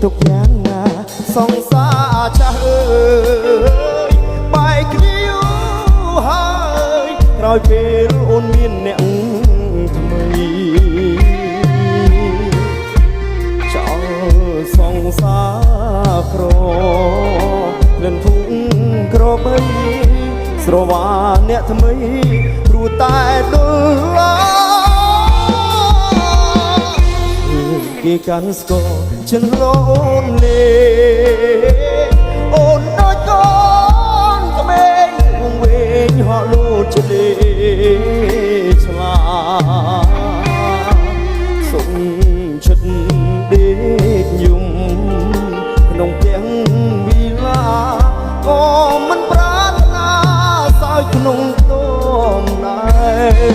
ទុកយ៉ាងណាសង្សារចាស់អើយបែកគ្នាយូរហើយក្រោយពេលអូនមានអ្នកថ្មីចោលសង្សារក្រក្លិនភុំក្របីស្រវាអ្នកថ្មីព្រោះតែដុលឡាគេកាន់ស្គរចិនលូនលេអូនដូចកូនក្មេងវងវែងហក់លូតឆ្លេឆ្លា